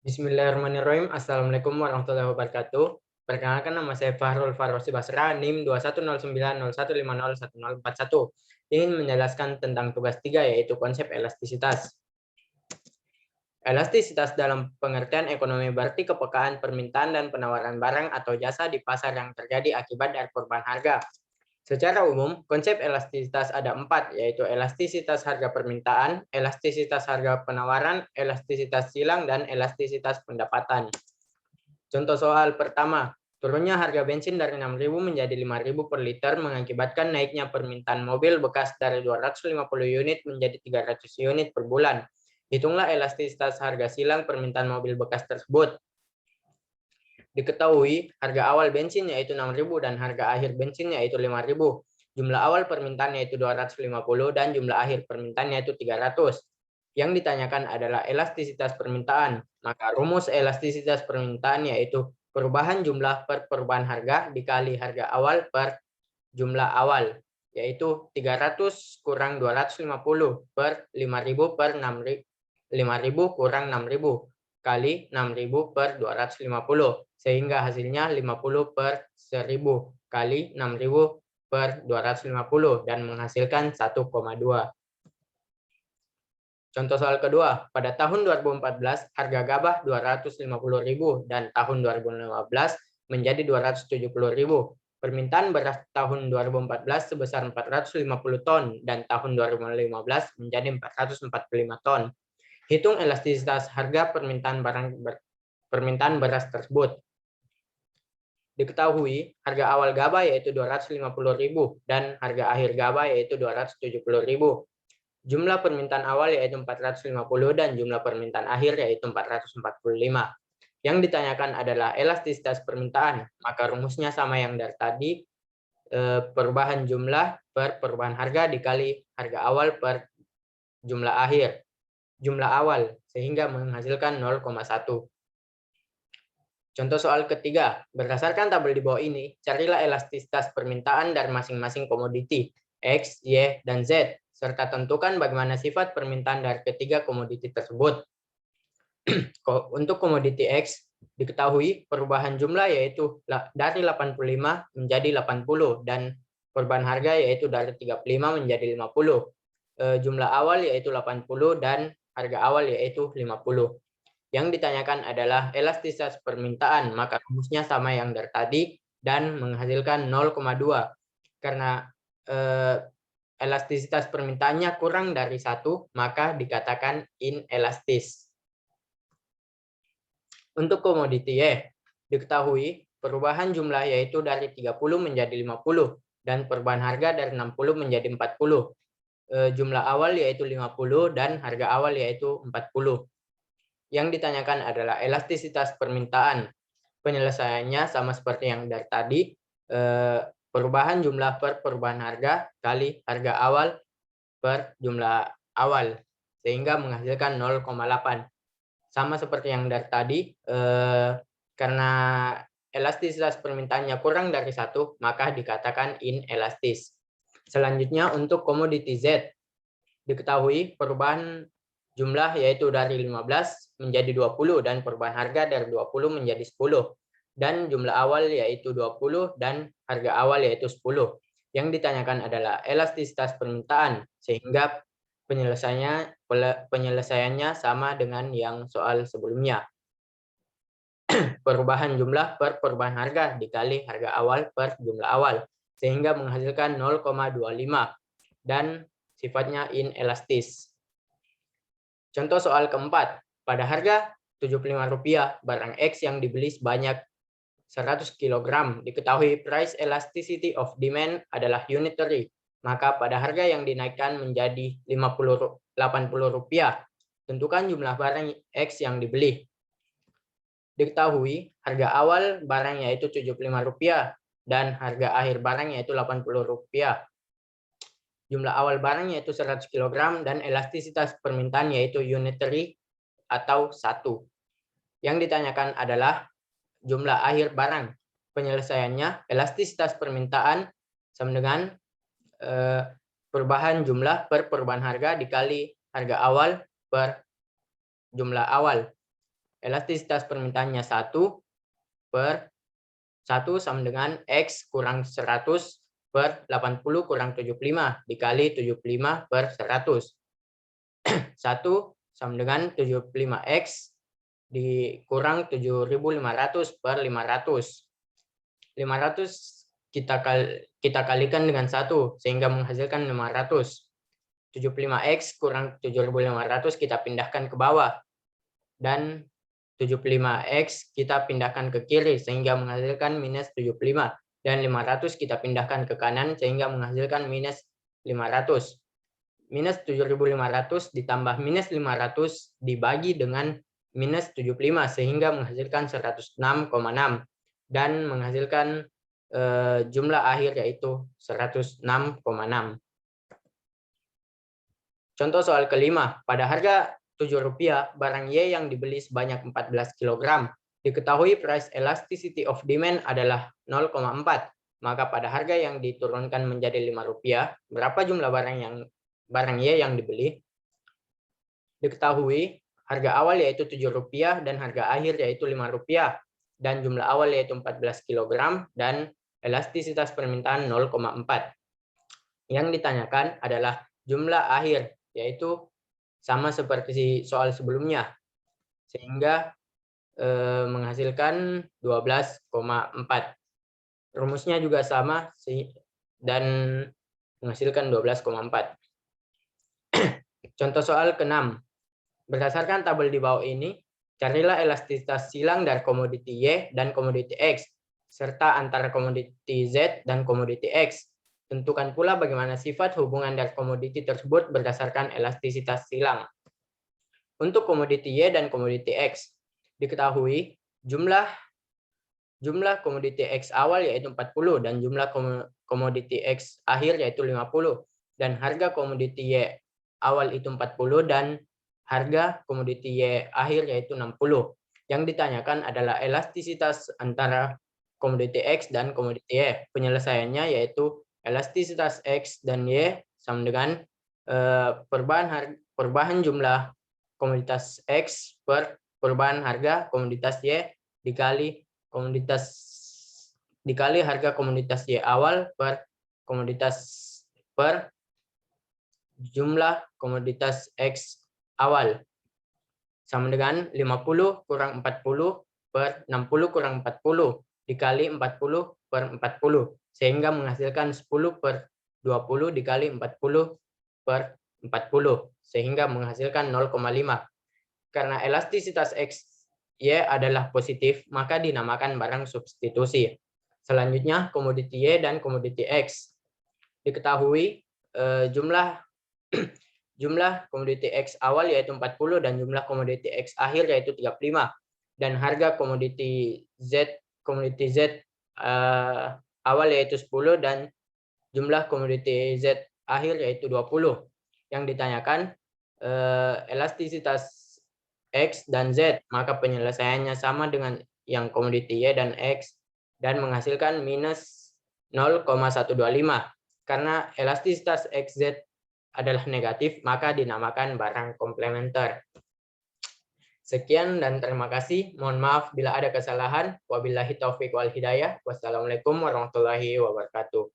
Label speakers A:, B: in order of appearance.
A: Bismillahirrahmanirrahim. Assalamualaikum warahmatullahi wabarakatuh. Perkenalkan, nama saya Fahrul Farrosi Basra, NIM 210901501041. Ingin menjelaskan tentang tugas 3, yaitu konsep elastisitas. Elastisitas dalam pengertian ekonomi berarti kepekaan permintaan dan penawaran barang atau jasa di pasar yang terjadi akibat dari perubahan harga. Secara umum, konsep elastisitas ada 4, yaitu elastisitas harga permintaan, elastisitas harga penawaran, elastisitas silang, dan elastisitas pendapatan. Contoh soal pertama, turunnya harga bensin dari 6.000 menjadi 5.000 per liter mengakibatkan naiknya permintaan mobil bekas dari 250 unit menjadi 300 unit per bulan. Hitunglah elastisitas harga silang permintaan mobil bekas tersebut. Diketahui harga awal bensin yaitu 6.000 dan harga akhir bensin yaitu 5.000. Jumlah awal permintaan yaitu 250 dan jumlah akhir permintaan yaitu 300. Yang ditanyakan adalah elastisitas permintaan. Maka rumus elastisitas permintaan yaitu perubahan jumlah per perubahan harga dikali harga awal per jumlah awal, yaitu 300 kurang 250 per 5.000 per 5.000 kurang 6.000 kali 6.000 per 250, sehingga hasilnya 50 per 1.000 kali 6.000 per 250 dan menghasilkan 1,2. Contoh soal kedua, pada tahun 2014 harga gabah 250.000 dan tahun 2015 menjadi 270.000. Permintaan beras tahun 2014 sebesar 450 ton dan tahun 2015 menjadi 445 ton. Hitung elastisitas harga permintaan beras tersebut. Diketahui harga awal gabah yaitu 250.000 dan harga akhir gabah yaitu 270.000. Jumlah permintaan awal yaitu 450 dan jumlah permintaan akhir yaitu 445. Yang ditanyakan adalah elastisitas permintaan, maka rumusnya sama yang dari tadi, perubahan jumlah per perubahan harga dikali harga awal per jumlah awal, sehingga menghasilkan 0,1. Contoh soal ketiga, berdasarkan tabel di bawah ini, carilah elastisitas permintaan dari masing-masing komoditi X, Y, dan Z, serta tentukan bagaimana sifat permintaan dari ketiga komoditi tersebut. Untuk komoditi X, diketahui perubahan jumlah yaitu dari 85 menjadi 80, dan perubahan harga yaitu dari 35 menjadi 50. Jumlah awal yaitu 80 dan harga awal yaitu 50. Yang ditanyakan adalah elastisitas permintaan, maka rumusnya sama yang dari tadi dan menghasilkan 0,2. Karena elastisitas permintaannya kurang dari 1, maka dikatakan inelastis. Untuk komoditi Y, diketahui perubahan jumlah yaitu dari 30 menjadi 50 dan perubahan harga dari 60 menjadi 40. Jumlah awal yaitu 50 dan harga awal yaitu 40. Yang ditanyakan adalah elastisitas permintaan. Penyelesaiannya sama seperti yang dari tadi, perubahan jumlah per perubahan harga kali harga awal per jumlah awal, sehingga menghasilkan 0,8. Sama seperti yang dari tadi, karena elastisitas permintaannya kurang dari 1, maka dikatakan inelastis. Selanjutnya untuk komoditi Z, diketahui perubahan jumlah yaitu dari 15 menjadi 20 dan perubahan harga dari 20 menjadi 10, dan jumlah awal yaitu 20 dan harga awal yaitu 10. Yang ditanyakan adalah elastisitas permintaan, sehingga penyelesaiannya sama dengan yang soal sebelumnya. Perubahan jumlah per perubahan harga dikali harga awal per jumlah awal, sehingga menghasilkan 0,25 dan sifatnya inelastis. Contoh soal keempat, pada harga Rp75 barang X yang dibeli sebanyak 100 kg, diketahui price elasticity of demand adalah unitary, maka pada harga yang dinaikkan menjadi Rp80, tentukan jumlah barang X yang dibeli. Diketahui harga awal barang yaitu Rp75 dan harga akhir barang yaitu Rp80. Jumlah awal barang yaitu 100 kg dan elastisitas permintaan yaitu unitary atau 1. Yang ditanyakan adalah jumlah akhir barang. Penyelesaiannya elastisitas permintaan sama dengan perubahan jumlah per perubahan harga dikali harga awal per jumlah awal. elastisitas permintaannya 1/1 sama dengan X kurang 100/80 kurang 75 dikali 75/100. 1 sama dengan 75X dikurang 7.500/500. 500 kita kalikan dengan 1 sehingga menghasilkan 500. 75X kurang 7.500 kita pindahkan ke bawah. Dan 75X kita pindahkan ke kiri sehingga menghasilkan minus 75. Dan 500 kita pindahkan ke kanan sehingga menghasilkan minus 500. Minus 7.500 ditambah minus 500 dibagi dengan minus 75 sehingga menghasilkan 106,6 dan menghasilkan jumlah akhir yaitu 106,6. Contoh soal kelima, pada harga Rp7, barang Y yang dibeli sebanyak 14 kg. Diketahui price elasticity of demand adalah 0,4. Maka pada harga yang diturunkan menjadi Rp5, berapa jumlah barang Y yang dibeli? Diketahui harga awal yaitu Rp7 dan harga akhir yaitu Rp5. Dan jumlah awal yaitu 14 kg dan elastisitas permintaan 0,4. Yang ditanyakan adalah jumlah akhir, yaitu sama seperti soal sebelumnya, sehingga menghasilkan 12,4. Rumusnya juga sama dan menghasilkan 12,4. Contoh soal ke-6. Berdasarkan tabel di bawah ini, carilah elastisitas silang dari komoditi Y dan komoditi X, serta antara komoditi Z dan komoditi X. Tentukan pula bagaimana sifat hubungan dari komoditi tersebut berdasarkan elastisitas silang. Untuk komoditi Y dan komoditi X, diketahui jumlah komoditi X awal yaitu 40 dan jumlah komoditi X akhir yaitu 50. Dan harga komoditi Y awal itu 40 dan harga komoditi Y akhir yaitu 60. Yang ditanyakan adalah elastisitas antara komoditi X dan komoditi Y. Penyelesaiannya yaitu elastisitas X dan Y sama dengan perubahan jumlah komoditas X per perubahan harga komoditas Y dikali harga komoditas Y awal per jumlah komoditas X awal sama dengan 50 kurang 40 per 60 kurang 40 dikali 40 per 40 sehingga menghasilkan 10/20 dikali 40 per 40 sehingga menghasilkan 0,5. Karena elastisitas X Y adalah positif, maka dinamakan barang substitusi. Selanjutnya komoditi Y dan komoditi X. Diketahui jumlah komoditi X awal yaitu 40 dan jumlah komoditi X akhir yaitu 35. Dan harga komoditi Z awal yaitu 10 dan jumlah komoditi Z akhir yaitu 20. Yang ditanyakan elastisitas X dan Z, maka penyelesaiannya sama dengan yang komoditi Y dan X dan menghasilkan minus 0,125. Karena elastisitas XZ adalah negatif, maka dinamakan barang komplementer. Sekian dan terima kasih. Mohon maaf bila ada kesalahan. Wabillahi taufiq wal hidayah. Wassalamualaikum warahmatullahi wabarakatuh.